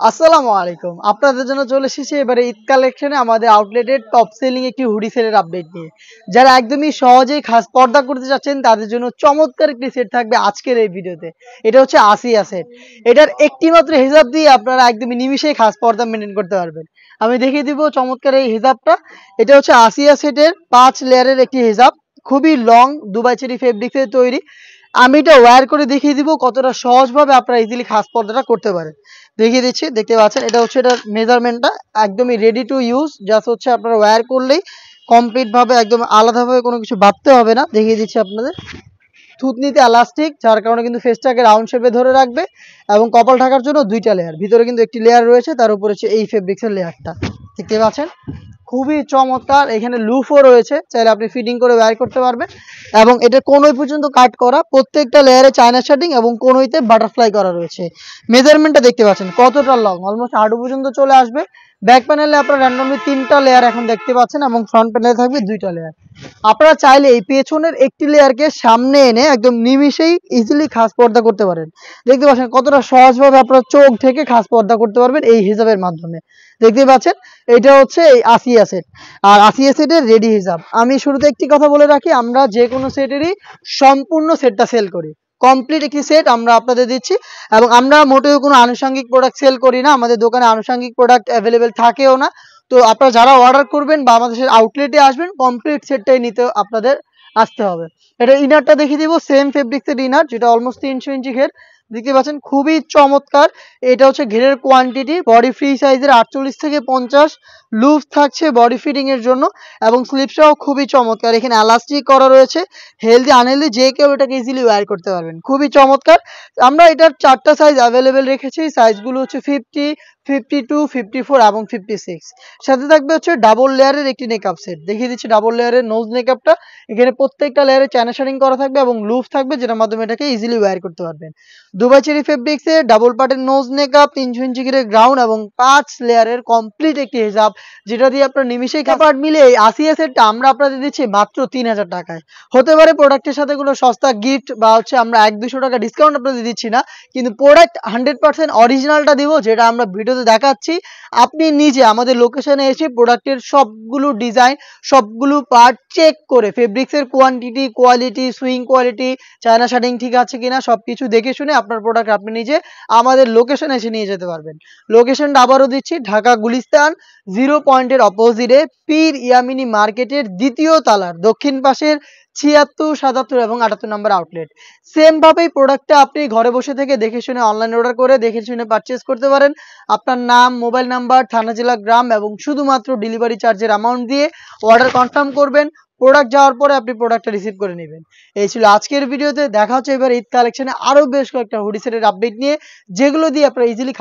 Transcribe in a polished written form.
আসসালামু আলাইকুম। আপনাদের জন্য চলে এসেছি এবারে ঈদ কালেকশনে আমাদের আউটলেটের টপ সেলিং একটি হুডি সেলের আপডেট নিয়ে। যারা একদমই সহজেই খাস পর্দা করতে চাচ্ছেন তাদের জন্য চমৎকার একটি সেট থাকবে আজকের এই ভিডিওতে। এটা হচ্ছে আসিয়া সেট। এটার একটি মাত্র হিজাব দিয়ে আপনারা একদমই নিমিষেই খাস পর্দা মেইনটেইন করতে পারবেন। আমি দেখিয়ে দিব চমৎকার এই হিজাবটা। এটা হচ্ছে আসিয়া সেটের ৫ লেয়ারের একটি হিজাব। খুবই লং দুবাই চেরি ফেব্রিক্সের তৈরি। আমি এটা ওয়্যার করে দেখিয়ে দিব কতটা সহজভাবে আপনারা ইজিলি খাস পর্দাটা করতে পারেন। দেখিয়ে দিচ্ছি, দেখতে পাচ্ছেন এটা হচ্ছে এটার মেজারমেন্টটা একদমই রেডি টু ইউজ। জাস্ট হচ্ছে আপনারা ওয়্যার করলেই কমপ্লিট ভাবে একদম আলাদাভাবে কোনো কিছু ভাবতে হবে না। দেখিয়ে দিচ্ছি আপনাদের থুতনিতে এলাস্টিক, যার কারণে কিন্তু ফেসটাকে রাউন্ড শেপে ধরে রাখবে এবং কপাল ঢাকার জন্য দুইটা লেয়ার, ভিতরে কিন্তু একটি লেয়ার রয়েছে, তার উপরে হচ্ছে এই ফেব্রিক্সের লেয়ারটা দেখতে পাচ্ছেন। খুবই চমৎকার, এখানে লুফও রয়েছে, চাইলে আপনি ফিটিং করে ওয়্যার করতে পারবেন। এবং এটা কোনই পর্যন্ত কাট করা, প্রত্যেকটা লেয়ারে চায়না শার্টিং এবং কোনইতে বাটারফ্লাই করা রয়েছে। মেজারমেন্টটা দেখতে পাচ্ছেন কতটা লং, অলমোস্ট হাঁটু পর্যন্ত চলে আসবে। ব্যাক প্যানেলে আপনারা র্যান্ডমলি 3টা লেয়ার এখন দেখতে পাচ্ছেন এবং ফ্রন্ট প্যানেলে থাকবে 2টা লেয়ার। আপনারা চাইলে এই পেছনের একটি লেয়ারকে সামনে এনে একদম নিমিষেই ইজিলি খাস পর্দা করতে পারেন। দেখতে পাচ্ছেন কতটা সহজভাবে আপনারা চোখ ঢেকে খাস পর্দা করতে পারবেন এই হিজাবের মাধ্যমে। দেখতে পাচ্ছেন এটা হচ্ছে এই আসিয়া সেট, আর আসিয়া সেটের রেডি হিজাব। আমি শুরুতে একটি কথা বলে রাখি, আমরা যে কোনো সেটেরই সম্পূর্ণ সেটটা সেল করি। কমপ্লিট একটি সেট আমরা আপনাদের দিচ্ছি এবং আমরা মোটেও কোনো আনুষঙ্গিক প্রোডাক্ট সেল করি না। আমাদের দোকানে আনুষঙ্গিক প্রোডাক্ট অ্যাভেলেবেল থাকেও না। তো আপনারা যারা অর্ডার করবেন বা আমাদের আউটলেটে আসবেন, কমপ্লিট সেটটাই নিতে আপনাদের আসতে হবে। এটা ইনারটা দেখিয়ে দিব, সেম ফেব্রিক্সের ইনার, যেটা অলমোস্ট 300 ইঞ্চি ঘের। দেখতে পাচ্ছেন খুবই চমৎকার। এটা হচ্ছে ঘেরের কোয়ান্টিটি, বডি ফ্রি সাইজের 48 থেকে 50, লুজ থাকছে বডি ফিটিং এর জন্য এবং স্লিপসটাও খুবই চমৎকার। এখানে এলাস্টিক করা রয়েছে, হেলদি আনহেলদি যে কেউ এটাকে ইজিলি ওয়্যার করতে পারবেন। খুবই চমৎকার। আমরা এটার 4টা সাইজ অ্যাভেলেবেল রেখেছি। সাইজগুলো হচ্ছে 50, 52, 54 এবং 56। সাথে থাকবে হচ্ছে ডাবল লেয়ারের একটি নেকআপ সেট। দেখিয়ে দিচ্ছি ডাবল লেয়ারের নোজ নেকআপটা। এখানে প্রত্যেকটা লেয়ারে চায়না শার্টিং করা থাকবে এবং লুফ থাকবে, যেটার মাধ্যমে এটাকে ইজিলি ওয়্যার করতে পারবেন। দুবাই চেরি ফেব্রিক্সে ডাবল পার্টের নোজ নেকআপ, 300 ইঞ্চি ঘিরে গ্রাউন্ড এবং 5 লেয়ারের কমপ্লিট একটি হিজাব, যেটা দিয়ে আপনার নিমিশেই পার্ট মিলে এই আসিয়া সেটটা আমরা আপনাদের দিচ্ছি মাত্র 3000 টাকায়। হতে পারে প্রোডাক্টের সাথে কোনো সস্তা গিফট বা হচ্ছে আমরা 100-200 টাকা ডিসকাউন্ট আপনাদের দিচ্ছি না, কিন্তু প্রোডাক্ট 100% অরিজিনালটা দিব, যেটা আমরা ভিডিওতে দেখাচ্ছি। আপনি নিজে আমাদের লোকেশনে এসে প্রোডাক্টের সবগুলো ডিজাইন, সবগুলো পার্ট চেক করে ফেব্রিক্সের quantity, quality, swing quality, China শার্টিং ঠিক আছে কিনা সবকিছু দেখে শুনে আপনার প্রোডাক্ট আপনি নিজে আমাদের লোকেশনে এসে নিয়ে যেতে পারবেন। লোকেশনটা আবারও দিচ্ছি, ঢাকা গুলিস্তান 0 পয়েন্টের অপোজিটে পীর ইয়ামিনী মার্কেটের 2য় তলার দক্ষিণ পাশের 76, 77 এবং 78 নম্বর আউটলেট। সেম ভাবেই প্রোডাক্টটা আপনি ঘরে বসে থেকে দেখে শুনে অনলাইন অর্ডার করে দেখে শুনে পারচেজ করতে পারেন। আপনার নাম, মোবাইল নাম্বার, থানা, জেলা, গ্রাম এবং শুধুমাত্র ডেলিভারি চার্জের অ্যামাউন্ট দিয়ে অর্ডার কনফার্ম করবেন। প্রোডাক্ট যাওয়ার পরে আপনি প্রোডাক্টটা রিসিভ করে নেবেন। এই ছিল আজকের ভিডিওতে। দেখা হচ্ছে এবার ঈদ কালেকশনে আরো বেশ কয়েকটা হুডি সেটের আপডেট নিয়ে, যেগুলো দিয়ে আপনারা ইজিলি